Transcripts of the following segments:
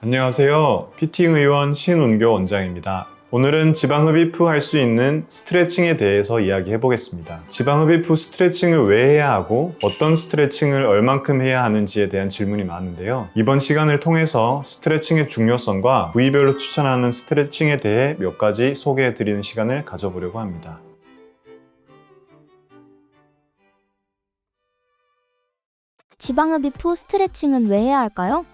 안녕하세요. 피팅 의원 신운교 원장입니다. 오늘은 지방흡입 후 할 수 있는 스트레칭에 대해서 이야기해 보겠습니다. 지방흡입 후 스트레칭을 왜 해야 하고 어떤 스트레칭을 얼만큼 해야 하는지에 대한 질문이 많은데요. 이번 시간을 통해서 스트레칭의 중요성과 부위별로 추천하는 스트레칭에 대해 몇 가지 소개해 드리는 시간을 가져보려고 합니다. 지방흡입 후 스트레칭은 왜 해야 할까요?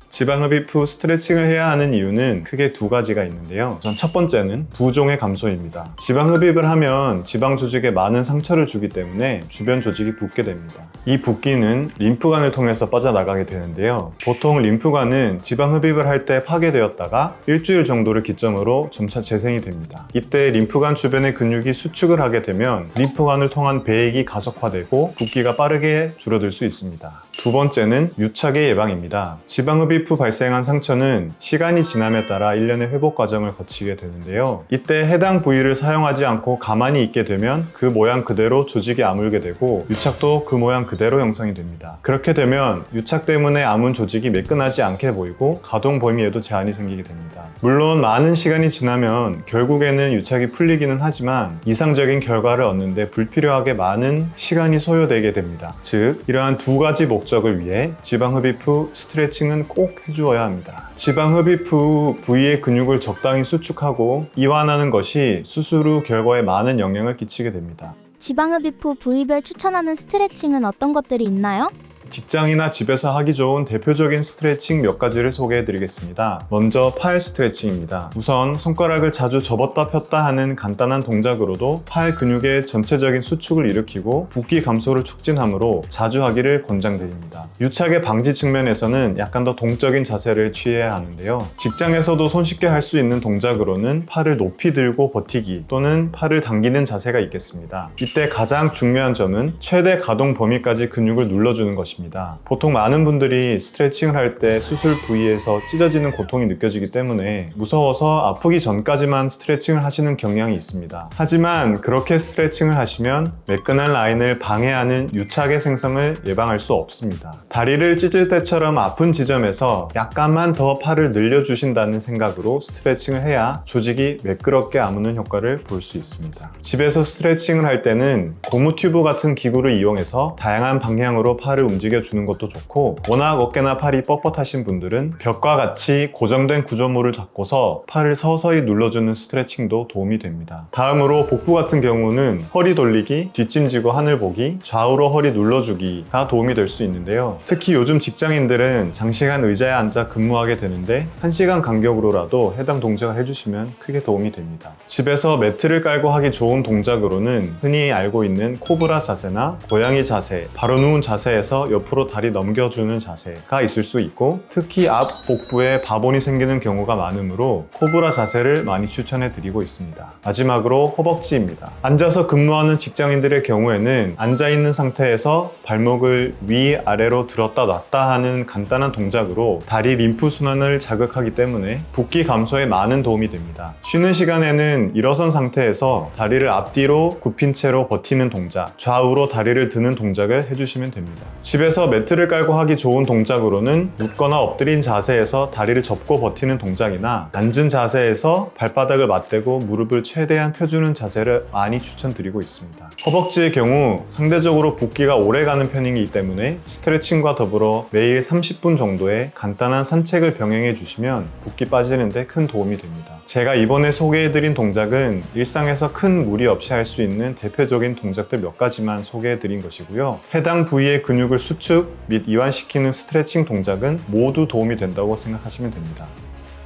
지방흡입 후 스트레칭을 해야 하는 이유는 크게 두 가지가 있는데요. 우선 첫 번째는 부종의 감소입니다. 지방흡입을 하면 지방 조직에 많은 상처를 주기 때문에 주변 조직이 붓게 됩니다. 이 붓기는 림프관을 통해서 빠져나가게 되는데요. 보통 림프관은 지방흡입을 할 때 파괴되었다가 일주일 정도를 기점으로 점차 재생이 됩니다. 이때 림프관 주변의 근육이 수축을 하게 되면 림프관을 통한 배액이 가속화되고 붓기가 빠르게 줄어들 수 있습니다. 두 번째는 유착의 예방입니다. 지방흡입 후 발생한 상처는 시간이 지남에 따라 일련의 회복 과정을 거치게 되는데요. 이때 해당 부위를 사용하지 않고 가만히 있게 되면 그 모양 그대로 조직이 아물게 되고 유착도 그 모양 그대로 형성이 됩니다. 그렇게 되면 유착 때문에 아문 조직이 매끈하지 않게 보이고 가동 범위에도 제한이 생기게 됩니다. 물론 많은 시간이 지나면 결국에는 유착이 풀리기는 하지만 이상적인 결과를 얻는데 불필요하게 많은 시간이 소요되게 됩니다. 즉, 이러한 두 가지 목적을 위해 지방흡입 후 스트레칭은 꼭 해주어야 합니다. 지방흡입 후 부위의 근육을 적당히 수축하고 이완하는 것이 수술 후 결과에 많은 영향을 끼치게 됩니다. 지방흡입 후 부위별 추천하는 스트레칭은 어떤 것들이 있나요? 직장이나 집에서 하기 좋은 대표적인 스트레칭 몇 가지를 소개해 드리겠습니다. 먼저 팔 스트레칭입니다. 우선 손가락을 자주 접었다 폈다 하는 간단한 동작으로도 팔 근육의 전체적인 수축을 일으키고 붓기 감소를 촉진하므로 자주 하기를 권장드립니다. 유착의 방지 측면에서는 약간 더 동적인 자세를 취해야 하는데요. 직장에서도 손쉽게 할 수 있는 동작으로는 팔을 높이 들고 버티기 또는 팔을 당기는 자세가 있겠습니다. 이때 가장 중요한 점은 최대 가동 범위까지 근육을 눌러주는 것입니다. 보통 많은 분들이 스트레칭을 할 때 수술 부위에서 찢어지는 고통이 느껴지기 때문에 무서워서 아프기 전까지만 스트레칭을 하시는 경향이 있습니다. 하지만 그렇게 스트레칭을 하시면 매끈한 라인을 방해하는 유착의 생성을 예방할 수 없습니다. 다리를 찢을 때처럼 아픈 지점에서 약간만 더 팔을 늘려주신다는 생각으로 스트레칭을 해야 조직이 매끄럽게 아무는 효과를 볼 수 있습니다. 집에서 스트레칭을 할 때는 고무 튜브 같은 기구를 이용해서 다양한 방향으로 팔을 움직여주는 것도 좋고, 워낙 어깨나 팔이 뻣뻣하신 분들은 벽과 같이 고정된 구조물을 잡고서 팔을 서서히 눌러주는 스트레칭도 도움이 됩니다. 다음으로 복부 같은 경우는 허리 돌리기, 뒷짐지고 하늘 보기, 좌우로 허리 눌러주기가 도움이 될 수 있는데요. 특히 요즘 직장인들은 장시간 의자에 앉아 근무하게 되는데 1시간 간격으로라도 해당 동작을 해주시면 크게 도움이 됩니다. 집에서 매트를 깔고 하기 좋은 동작으로는 흔히 알고 있는 코브라 자세나 고양이 자세, 바로 누운 자세에서 옆으로 다리 넘겨주는 자세가 있을 수 있고, 특히 앞 복부에 바본이 생기는 경우가 많으므로 코브라 자세를 많이 추천해 드리고 있습니다. 마지막으로 허벅지입니다. 앉아서 근무하는 직장인들의 경우에는 앉아있는 상태에서 발목을 위아래로 들었다 놨다 하는 간단한 동작으로 다리 림프 순환을 자극하기 때문에 붓기 감소에 많은 도움이 됩니다. 쉬는 시간에는 일어선 상태에서 다리를 앞뒤로 굽힌 채로 버티는 동작, 좌우로 다리를 드는 동작을 해주시면 됩니다. 집에서 매트를 깔고 하기 좋은 동작으로는 눕거나 엎드린 자세에서 다리를 접고 버티는 동작이나 앉은 자세에서 발바닥을 맞대고 무릎을 최대한 펴주는 자세를 많이 추천드리고 있습니다. 허벅지의 경우 상대적으로 붓기가 오래가는 편이기 때문에 스트레칭과 더불어 매일 30분 정도의 간단한 산책을 병행해 주시면 붓기 빠지는데 큰 도움이 됩니다. 제가 이번에 소개해드린 동작은 일상에서 큰 무리 없이 할 수 있는 대표적인 동작들 몇 가지만 소개해드린 것이고요. 해당 부위의 근육을 수축 및 이완시키는 스트레칭 동작은 모두 도움이 된다고 생각하시면 됩니다.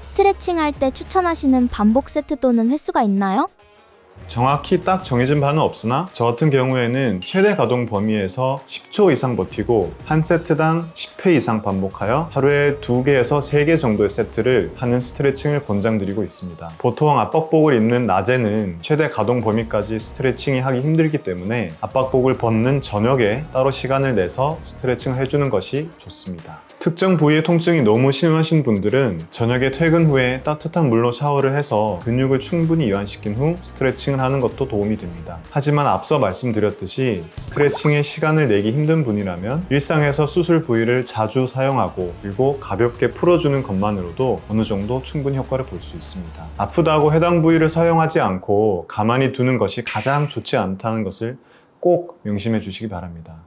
스트레칭 할 때 추천하시는 반복 세트 또는 횟수가 있나요? 정확히 딱 정해진 바는 없으나 저 같은 경우에는 최대 가동 범위에서 10초 이상 버티고 한 세트당 10회 이상 반복하여 하루에 2개에서 3개 정도의 세트를 하는 스트레칭을 권장드리고 있습니다. 보통 압박복을 입는 낮에는 최대 가동 범위까지 스트레칭이 하기 힘들기 때문에 압박복을 벗는 저녁에 따로 시간을 내서 스트레칭을 해주는 것이 좋습니다. 특정 부위의 통증이 너무 심하신 분들은 저녁에 퇴근 후에 따뜻한 물로 샤워를 해서 근육을 충분히 이완시킨 후 스트레칭을 하는 것도 도움이 됩니다. 하지만 앞서 말씀드렸듯이 스트레칭에 시간을 내기 힘든 분이라면 일상에서 수술 부위를 자주 사용하고 그리고 가볍게 풀어주는 것만으로도 어느 정도 충분히 효과를 볼 수 있습니다. 아프다고 해당 부위를 사용하지 않고 가만히 두는 것이 가장 좋지 않다는 것을 꼭 명심해 주시기 바랍니다.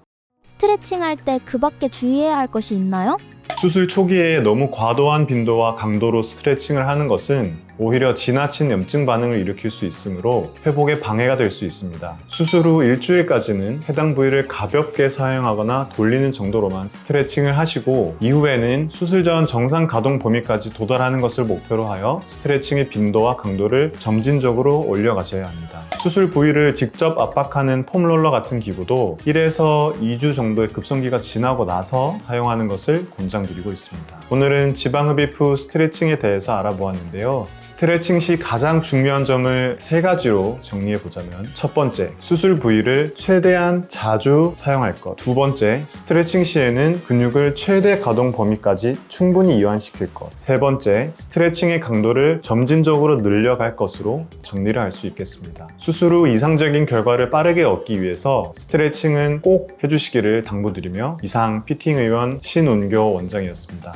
스트레칭 할 때 그 밖에 주의해야 할 것이 있나요? 수술 초기에 너무 과도한 빈도와 강도로 스트레칭을 하는 것은 오히려 지나친 염증 반응을 일으킬 수 있으므로 회복에 방해가 될 수 있습니다. 수술 후 일주일까지는 해당 부위를 가볍게 사용하거나 돌리는 정도로만 스트레칭을 하시고 이후에는 수술 전 정상 가동 범위까지 도달하는 것을 목표로 하여 스트레칭의 빈도와 강도를 점진적으로 올려가셔야 합니다. 수술 부위를 직접 압박하는 폼롤러 같은 기구도 1에서 2주 정도의 급성기가 지나고 나서 사용하는 것을 권장드리고 있습니다. 오늘은 지방흡입 후 스트레칭에 대해서 알아보았는데요. 스트레칭 시 가장 중요한 점을 3가지로 정리해보자면 첫 번째, 수술 부위를 최대한 자주 사용할 것. 두 번째, 스트레칭 시에는 근육을 최대 가동 범위까지 충분히 이완시킬 것. 세 번째, 스트레칭의 강도를 점진적으로 늘려갈 것으로 정리를 할 수 있겠습니다. 수술 후 이상적인 결과를 빠르게 얻기 위해서 스트레칭은 꼭 해주시기를 당부드리며 이상 피팅의원 신운교 원장이었습니다.